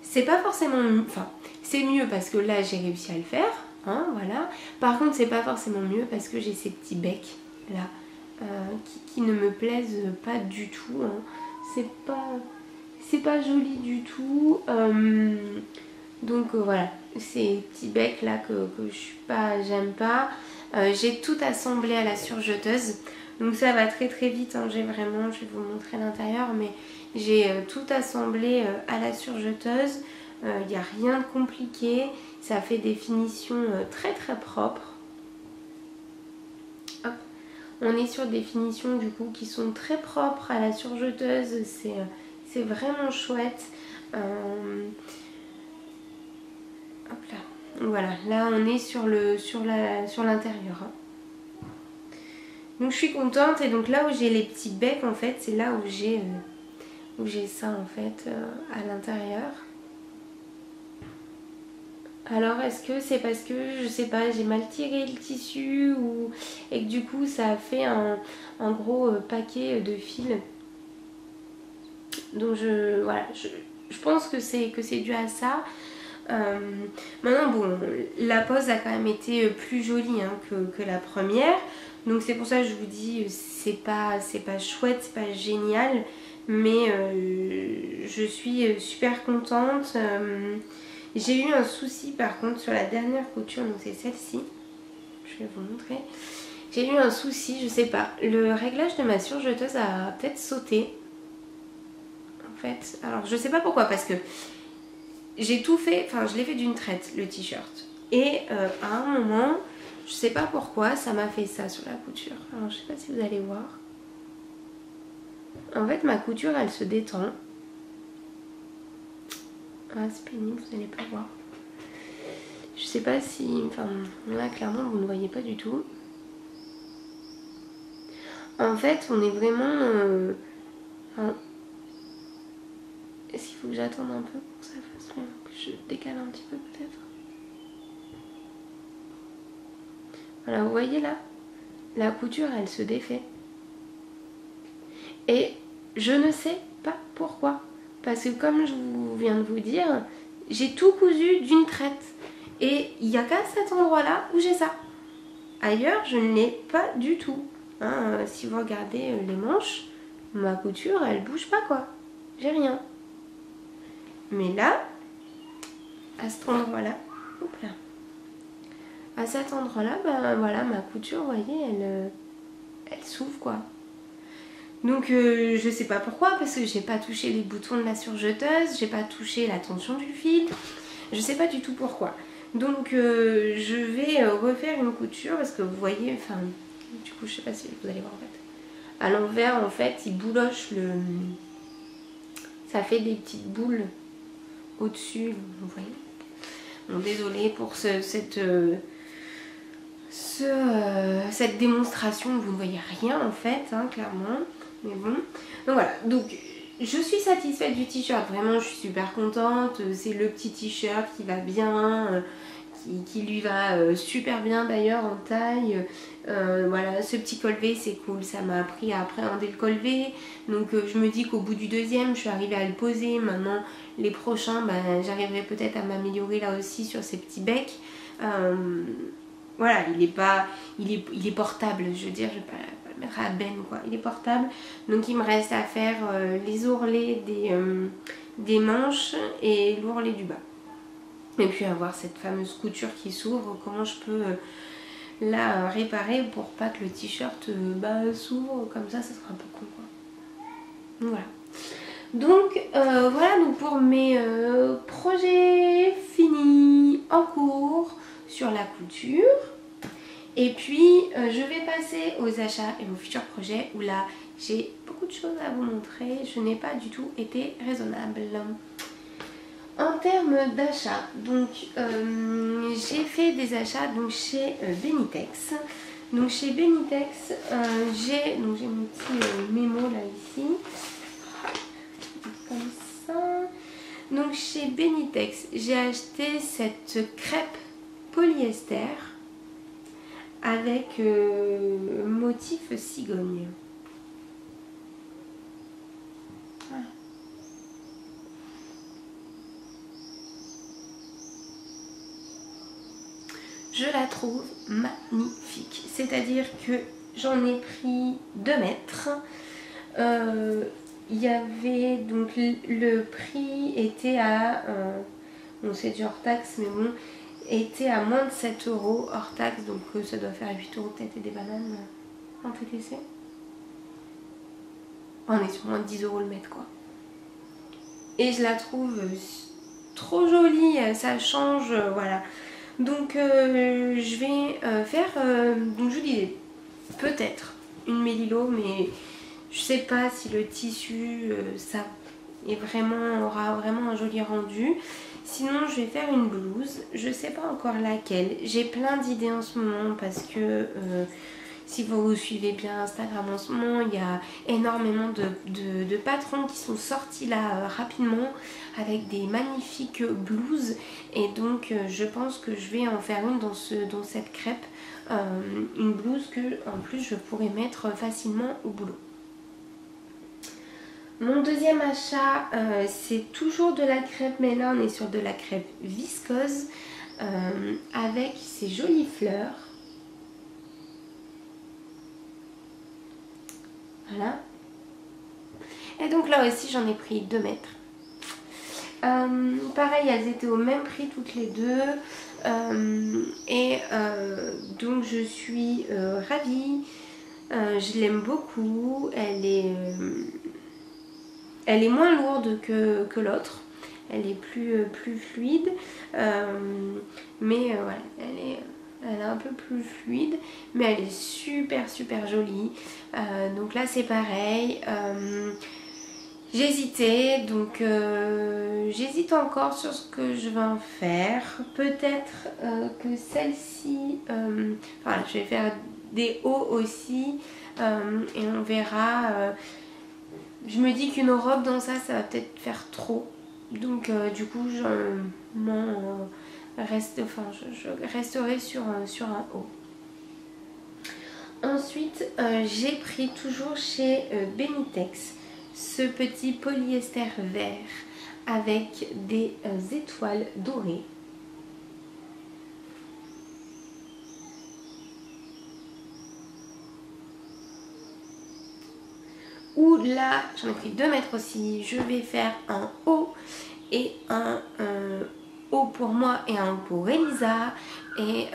C'est pas forcément... Enfin, c'est mieux parce que là j'ai réussi à le faire, hein, voilà. Par contre c'est pas forcément mieux parce que j'ai ces petits becs là qui ne me plaisent pas du tout, hein. C'est pas joli du tout. Donc voilà, ces petits becs là que j'aime pas. J'ai tout assemblé à la surjeteuse. Donc ça va très vite, hein. Je vais vous montrer l'intérieur, mais j'ai tout assemblé à la surjeteuse. Il n'y a rien de compliqué. Ça fait des finitions très propres. Hop. On est sur des finitions du coup qui sont très propres à la surjeteuse. C'est vraiment chouette. Hop là. Voilà, là on est sur l'intérieur. Hein. Donc je suis contente, et donc là où j'ai les petits becs en fait, c'est là où j'ai ça en fait à l'intérieur. Alors est-ce que c'est parce que, je sais pas, j'ai mal tiré le tissu et que du coup ça a fait un gros paquet de fils. Donc voilà, je pense que c'est dû à ça. Maintenant bon, la pose a quand même été plus jolie hein, que la première. Donc c'est pour ça que je vous dis, c'est pas chouette, c'est pas génial. Mais je suis super contente. J'ai eu un souci par contre sur la dernière couture, donc c'est celle-ci. Je vais vous montrer. J'ai eu un souci, je sais pas. Le réglage de ma surjeteuse a peut-être sauté. En fait, alors je sais pas pourquoi, parce que j'ai tout fait, enfin je l'ai fait d'une traite le t-shirt. Et à un moment, je sais pas pourquoi, ça m'a fait ça sur la couture. Alors je sais pas si vous allez voir. En fait ma couture elle se détend. Ah c'est pénible, vous n'allez pas voir. Je sais pas si... Enfin là clairement vous ne voyez pas du tout. En fait on est vraiment... Est-ce qu'il faut que j'attende un peu pour que ça fasse bien, que je décale un petit peu peut-être? Voilà, vous voyez là, la couture elle se défait. Et je ne sais pas pourquoi. Parce que comme je viens de vous dire, j'ai tout cousu d'une traite. Et il n'y a qu'à cet endroit là où j'ai ça. Ailleurs je ne l'ai pas du tout. Hein, si vous regardez les manches, ma couture elle bouge pas quoi. J'ai rien. Mais là, à cet endroit-là, à cet endroit-là, ben voilà, ma couture, vous voyez, elle s'ouvre quoi. Donc je sais pas pourquoi, parce que j'ai pas touché les boutons de la surjeteuse, j'ai pas touché la tension du fil, je sais pas du tout pourquoi. Donc je vais refaire une couture, parce que vous voyez, enfin, du coup je sais pas si vous allez voir en fait. À l'envers en fait, il bouloche ça fait des petites boules au-dessus, vous voyez. Bon, désolée pour cette démonstration, vous ne voyez rien en fait, hein, clairement. Mais bon, donc voilà, donc je suis satisfaite du t-shirt, vraiment je suis super contente. C'est le petit t-shirt qui va bien, qui lui va super bien d'ailleurs en taille. Voilà, ce petit col V c'est cool, ça m'a appris à appréhender le col V. Donc je me dis qu'au bout du deuxième, je suis arrivée à le poser. Maintenant, les prochains, j'arriverai peut-être à m'améliorer là aussi sur ces petits becs. Voilà, il est portable, je veux dire, je vais pas le mettre à la benne quoi. Il est portable, donc il me reste à faire les ourlets des manches et l'ourlet du bas. Et puis avoir cette fameuse couture qui s'ouvre, comment je peux la réparer pour pas que le t-shirt s'ouvre comme ça sera un peu con quoi. Voilà. Donc voilà donc pour mes projets finis en cours sur la couture. Et puis je vais passer aux achats et aux futurs projets où là j'ai beaucoup de choses à vous montrer. Je n'ai pas du tout été raisonnable. En termes d'achat, donc j'ai fait des achats donc, chez Benitex. Donc chez Benitex, j'ai mon petit mémo là ici. Comme ça. Donc chez Benitex, j'ai acheté cette crêpe polyester avec motif cigogne. Voilà. Je la trouve magnifique. C'est-à-dire que j'en ai pris 2 mètres. Il y avait donc le prix était à bon c'est du hors taxe mais bon était à moins de 7 € hors taxe, donc ça doit faire 8 € peut-être et des bananes en TTC. On est sur moins de 10 € le mètre quoi. Et je la trouve trop jolie, ça change, voilà. Donc je vais faire, donc je vous disais, peut-être une mélilo, mais je sais pas si le tissu ça aura vraiment un joli rendu. Sinon je vais faire une blouse, je sais pas encore laquelle. J'ai plein d'idées en ce moment parce que si vous suivez bien Instagram en ce moment, il y a énormément de patrons qui sont sortis là rapidement avec des magnifiques blouses. Et donc je pense que je vais en faire une dans cette crêpe. Une blouse que en plus je pourrais mettre facilement au boulot. Mon deuxième achat, c'est toujours de la crêpe, mais là on est sur de la crêpe viscose avec ces jolies fleurs. Voilà. Et donc là aussi j'en ai pris 2 mètres. Pareil, elles étaient au même prix toutes les deux. Donc je suis ravie. Je l'aime beaucoup. Elle est moins lourde que l'autre. Elle est plus fluide. Mais voilà, elle est un peu plus fluide, mais elle est super jolie. Donc là c'est pareil. J'hésitais, donc j'hésite encore sur ce que je vais en faire. Peut-être que celle-ci, voilà, je vais faire des hauts aussi et on verra. Je me dis qu'une robe dans ça va peut-être faire trop. Donc du coup je resterai sur un haut. Ensuite j'ai pris toujours chez Benitex ce petit polyester vert avec des étoiles dorées. Où là j'en ai pris 2 mètres aussi. Je vais faire un haut et un haut pour moi et un haut pour Elisa. Et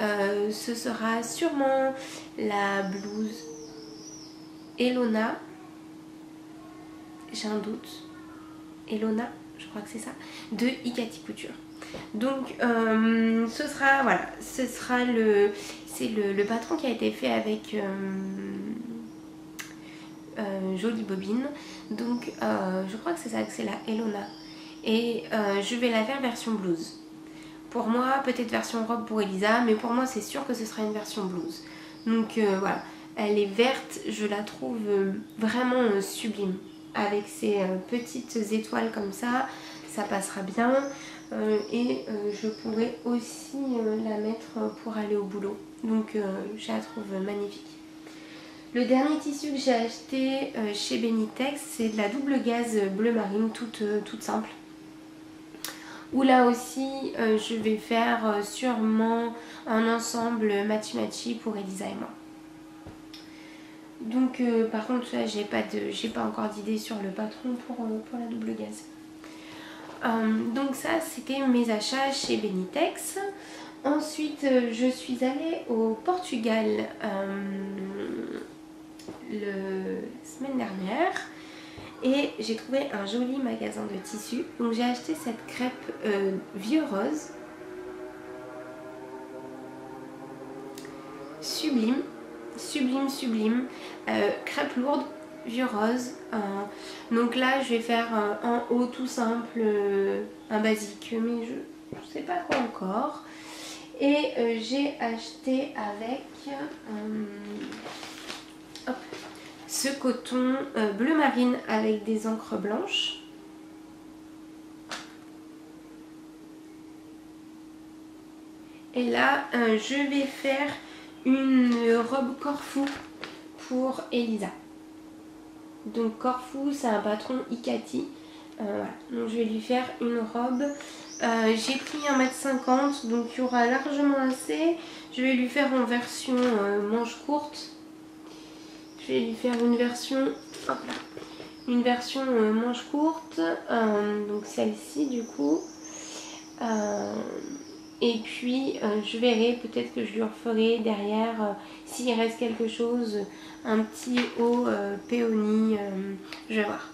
ce sera sûrement la blouse Elona. J'ai un doute. Elona, je crois que c'est ça. De Ikati Couture. Donc ce sera, voilà, ce sera c'est le patron qui a été fait avec Jolie Bobine. Donc je crois que c'est ça, que c'est la Elona. Et je vais la faire version blouse. Pour moi, peut-être version robe pour Elisa, mais pour moi c'est sûr que ce sera une version blouse. Donc voilà, elle est verte, je la trouve vraiment sublime. Avec ces petites étoiles comme ça passera bien. je pourrais aussi la mettre pour aller au boulot. Donc je la trouve magnifique. Le dernier tissu que j'ai acheté chez Benitex, c'est de la double gaze bleu marine, toute simple. Où là aussi je vais faire sûrement un ensemble matchy pour Elisa et moi. Donc par contre là j'ai pas encore d'idée sur le patron pour la double gaze. Donc ça c'était mes achats chez Benitex. Ensuite je suis allée au Portugal la semaine dernière et j'ai trouvé un joli magasin de tissus. Donc j'ai acheté cette crêpe vieux rose, sublime, crêpe lourde vieux rose. Donc là je vais faire en haut tout simple, un basique, mais je sais pas quoi encore. Et j'ai acheté avec ce coton bleu marine avec des encres blanches. Et là je vais faire une robe Corfou pour Elisa. Donc Corfou c'est un patron Ikati. Voilà. Donc je vais lui faire une robe. J'ai pris 1,50 m, donc il y aura largement assez. Je vais lui faire en version manche courte. Je vais lui faire une version, manche courte, donc celle-ci du coup. Et puis je verrai, peut-être que je lui referai derrière, s'il reste quelque chose, un petit haut péonie, je vais voir.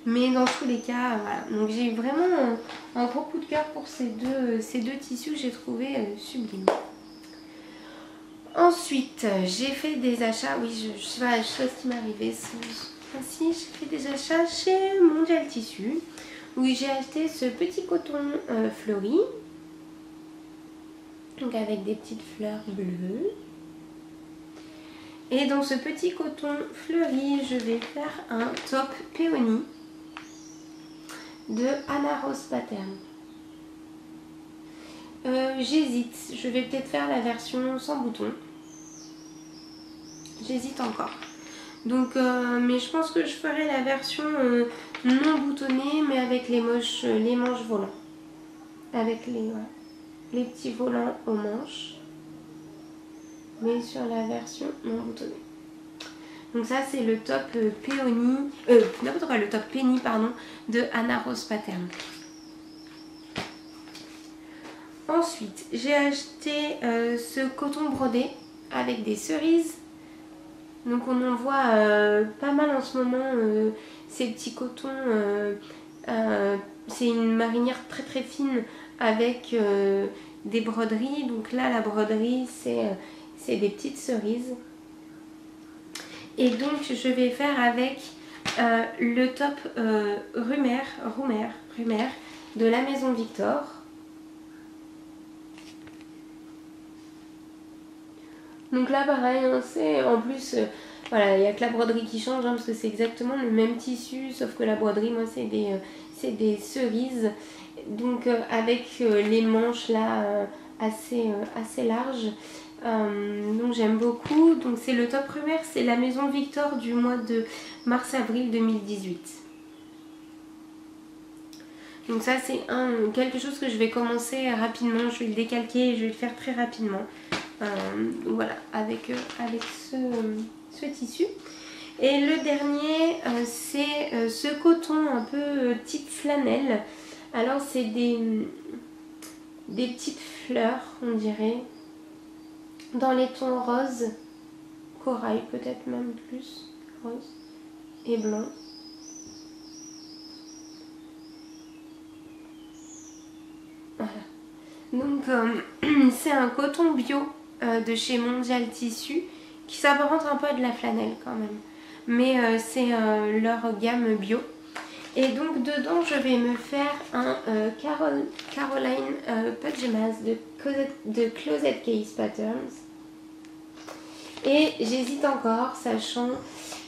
Mais dans tous les cas, voilà. Donc j'ai vraiment un gros coup de cœur pour ces deux tissus que j'ai trouvé sublimes. Ensuite, j'ai fait des achats, oui, je sais pas ce qui m'est arrivé. Ainsi, j'ai fait des achats chez Mondial Tissu, où j'ai acheté ce petit coton fleuri, donc avec des petites fleurs bleues. Et dans ce petit coton fleuri, je vais faire un top péonie de Anna Rose Pattern. J'hésite, je vais peut-être faire la version sans bouton. J'hésite encore. Donc, mais je pense que je ferai la version non boutonnée, mais avec les manches volants. Avec les petits volants aux manches. Mais sur la version non boutonnée. Donc ça c'est le top péonie, le top penny pardon, de Anna Rose Pattern. Ensuite j'ai acheté ce coton brodé avec des cerises. Donc on en voit pas mal en ce moment, ces petits cotons. C'est une marinière très fine avec des broderies. Donc là la broderie c'est des petites cerises. Et donc je vais faire avec le top Rumer de la Maison Victor. Donc là pareil, hein, c'est en plus, voilà, il n'y a que la broderie qui change, hein, parce que c'est exactement le même tissu, sauf que la broderie, moi c'est des cerises. Donc avec les manches là assez larges. Donc j'aime beaucoup. Donc c'est le top Rumer, c'est la Maison Victor du mois de mars-avril 2018. Donc ça c'est quelque chose que je vais commencer rapidement. Je vais le décalquer et je vais le faire très rapidement. Voilà, avec ce tissu. Et le dernier c'est ce coton un peu type flanelle. Alors c'est des petites fleurs, on dirait, dans les tons rose, corail peut-être même plus, rose et blanc. Voilà. Donc c'est un coton bio de chez Mondial Tissu qui s'apparente un peu à de la flanelle quand même. Mais c'est leur gamme bio. Et donc dedans je vais me faire un Caroline Pajamas de Closet Case Patterns. Et j'hésite encore, sachant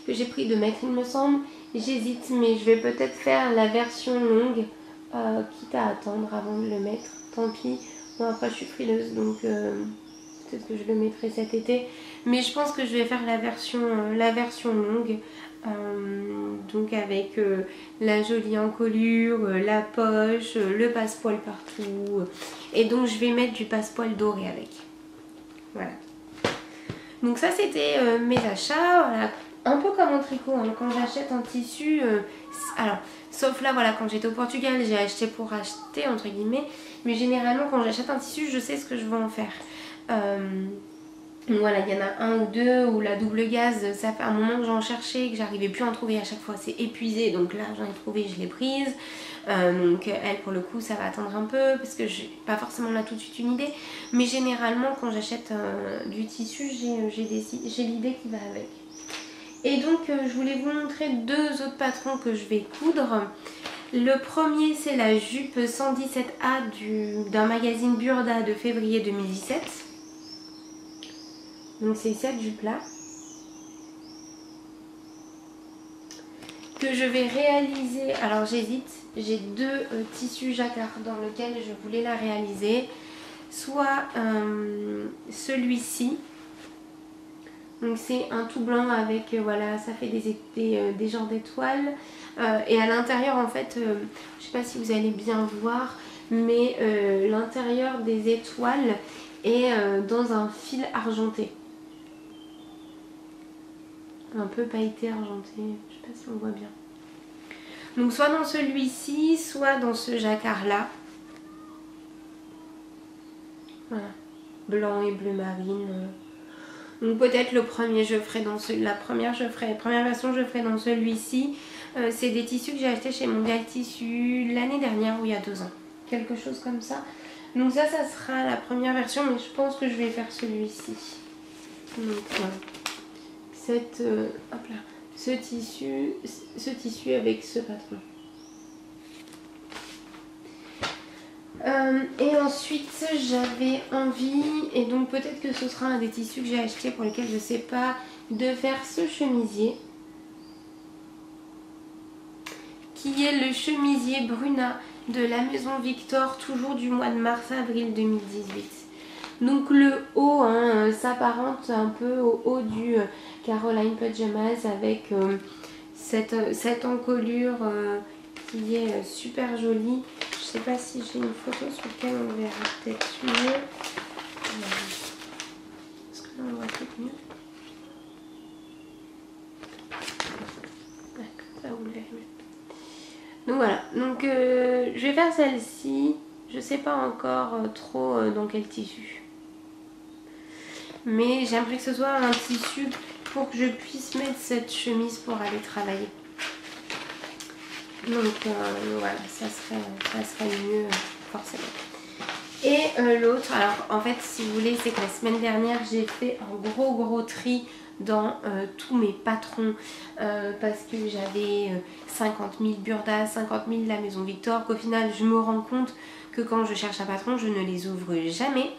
que j'ai pris 2 mètres il me semble. J'hésite, mais je vais peut-être faire la version longue quitte à attendre avant de le mettre. Tant pis. Bon, après je suis frileuse donc peut-être que je le mettrai cet été. Mais je pense que je vais faire la version longue. Donc avec la jolie encolure, la poche, le passepoil partout. Et donc je vais mettre du passepoil doré avec. Voilà. Donc ça c'était mes achats. Voilà. Un peu comme en tricot, hein. Quand j'achète un tissu, alors sauf là voilà, quand j'étais au Portugal j'ai acheté pour acheter entre guillemets, mais généralement quand j'achète un tissu je sais ce que je veux en faire. Donc voilà, il y en a un ou deux où la double gaze, ça fait un moment que j'en cherchais, que j'arrivais plus à en trouver à chaque fois, c'est épuisé, donc là j'en ai trouvé, je l'ai prise. Donc elle pour le coup ça va attendre un peu parce que j'ai pas forcément là tout de suite une idée, mais généralement quand j'achète du tissu j'ai l'idée qui va avec. Et donc je voulais vous montrer deux autres patrons que je vais coudre. Le premier c'est la jupe 117A d'un magazine Burda de février 2017. Donc c'est cette jupe là que je vais réaliser. Alors j'hésite, j'ai deux tissus jacquard dans lesquels je voulais la réaliser. Soit celui-ci. Donc c'est un tout blanc avec, voilà, ça fait des genres d'étoiles. Et à l'intérieur en fait, je sais pas si vous allez bien voir, mais l'intérieur des étoiles est dans un fil argenté. Un peu pailleté argenté, je sais pas si on voit bien. Donc soit dans celui-ci, soit dans ce jacquard là. Voilà, blanc et bleu marine. Donc peut-être le premier je ferai dans la première version je ferai dans celui-ci. C'est des tissus que j'ai acheté chez Mondial Tissu l'année dernière ou il y a 2 ans. Quelque chose comme ça. Donc ça sera la première version, mais je pense que je vais faire celui-ci. Donc voilà. Hop là, ce tissu avec ce patron. Et ensuite j'avais envie, et donc peut-être que ce sera un des tissus que j'ai acheté pour lesquels je sais pas, de faire ce chemisier qui est le chemisier Bruna de la maison Victor, toujours du mois de mars-avril 2018. Donc le haut hein, s'apparente un peu au haut du Caroline Pajamas avec cette encolure qui est super jolie. Je sais pas si j'ai une photo sur laquelle on verra peut-être mieux. Est-ce que là on voit peut-être mieux? D'accord, ça vous le verrez mieux. Donc voilà, donc je vais faire celle-ci. Je sais pas encore trop dans quel tissu. Mais j'aimerais que ce soit un tissu pour que je puisse mettre cette chemise pour aller travailler. Donc voilà, ça serait mieux forcément. Et l'autre, alors en fait si vous voulez, c'est que la semaine dernière j'ai fait un gros tri dans tous mes patrons parce que j'avais 50 000 Burda, 50 000 la maison Victor, qu'au final je me rends compte que quand je cherche un patron je ne les ouvre jamais.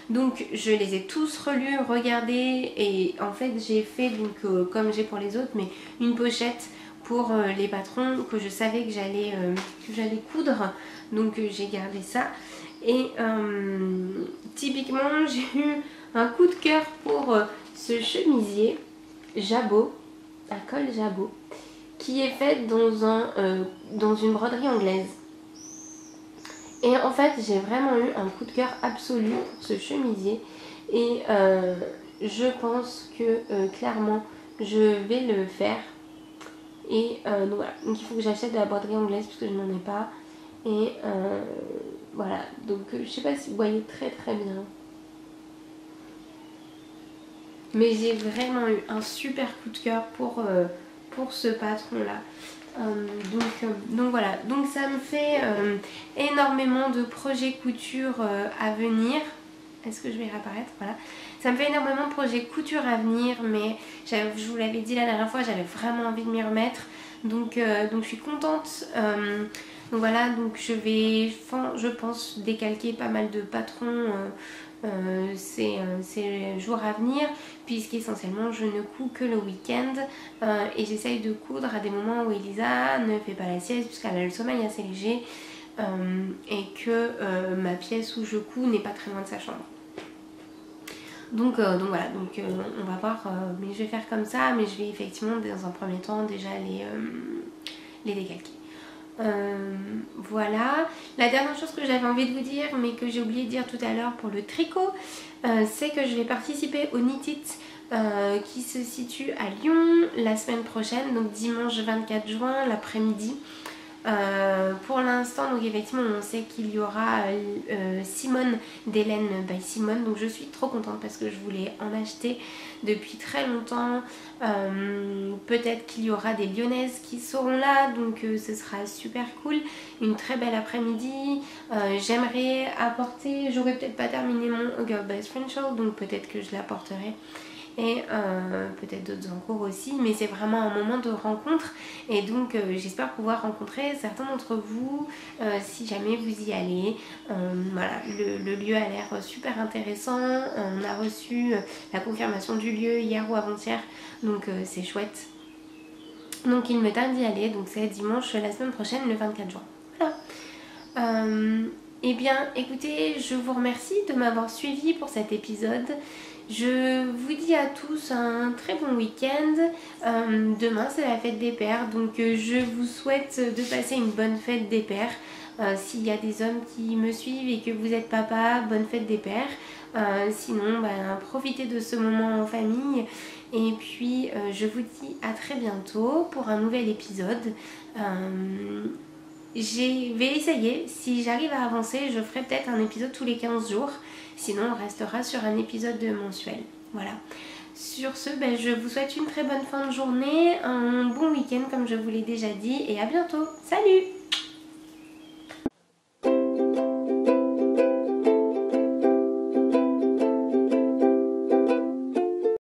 Donc je les ai tous relus, regardés, et en fait j'ai fait donc comme j'ai pour les autres, mais une pochette pour les patrons que je savais que j'allais coudre. Donc j'ai gardé ça. Et typiquement j'ai eu un coup de cœur pour ce chemisier Jabot, à col Jabot, qui est fait dans une broderie anglaise. Et en fait j'ai vraiment eu un coup de cœur absolu pour ce chemisier. Et je pense que clairement je vais le faire. Et donc voilà, donc il faut que j'achète de la broderie anglaise parce que je n'en ai pas. Et voilà, donc je sais pas si vous voyez très bien. Mais j'ai vraiment eu un super coup de cœur pour ce patron là. Donc voilà, donc ça me fait énormément de projets couture à venir. Est-ce que je vais réapparaître? Voilà. Ça me fait énormément de projets couture à venir, mais je vous l'avais dit la dernière fois, j'avais vraiment envie de m'y remettre. Donc je suis contente. Donc voilà, donc je vais, je pense, décalquer pas mal de patrons ces jours à venir, puisqu'essentiellement je ne couds que le week-end et j'essaye de coudre à des moments où Elisa ne fait pas la sieste puisqu'elle a le sommeil assez léger. et que ma pièce où je couds n'est pas très loin de sa chambre. Donc voilà, on va voir, mais je vais faire comme ça, mais je vais effectivement dans un premier temps déjà les décalquer. Voilà, la dernière chose que j'avais envie de vous dire mais que j'ai oublié de dire tout à l'heure pour le tricot, c'est que je vais participer au Knit It qui se situe à Lyon la semaine prochaine, donc dimanche 24 juin l'après-midi. Pour l'instant, donc effectivement on sait qu'il y aura Simone d'Hélène by Simone, donc je suis trop contente parce que je voulais en acheter depuis très longtemps. Peut-être qu'il y aura des Lyonnaises qui seront là, donc ce sera super cool, une très belle après-midi. J'aimerais apporter, j'aurais peut-être pas terminé mon Girl Best Friend Show, donc peut-être que je l'apporterai. Et peut-être d'autres en cours aussi, mais c'est vraiment un moment de rencontre et donc j'espère pouvoir rencontrer certains d'entre vous si jamais vous y allez. Voilà, le lieu a l'air super intéressant, on a reçu la confirmation du lieu hier ou avant-hier, donc c'est chouette. Donc il me tarde d'y aller, donc c'est dimanche la semaine prochaine, le 24 juin. Voilà. Eh bien écoutez, je vous remercie de m'avoir suivi pour cet épisode. Je vous dis à tous un très bon week-end. Demain c'est la fête des pères, donc je vous souhaite de passer une bonne fête des pères. S'il y a des hommes qui me suivent et que vous êtes papa, bonne fête des pères. Sinon, profitez de ce moment en famille. Et puis je vous dis à très bientôt pour un nouvel épisode. Je vais essayer, si j'arrive à avancer, je ferai peut-être un épisode tous les 15 jours. Sinon, on restera sur un épisode mensuel. Voilà. Sur ce, je vous souhaite une très bonne fin de journée, un bon week-end comme je vous l'ai déjà dit et à bientôt. Salut!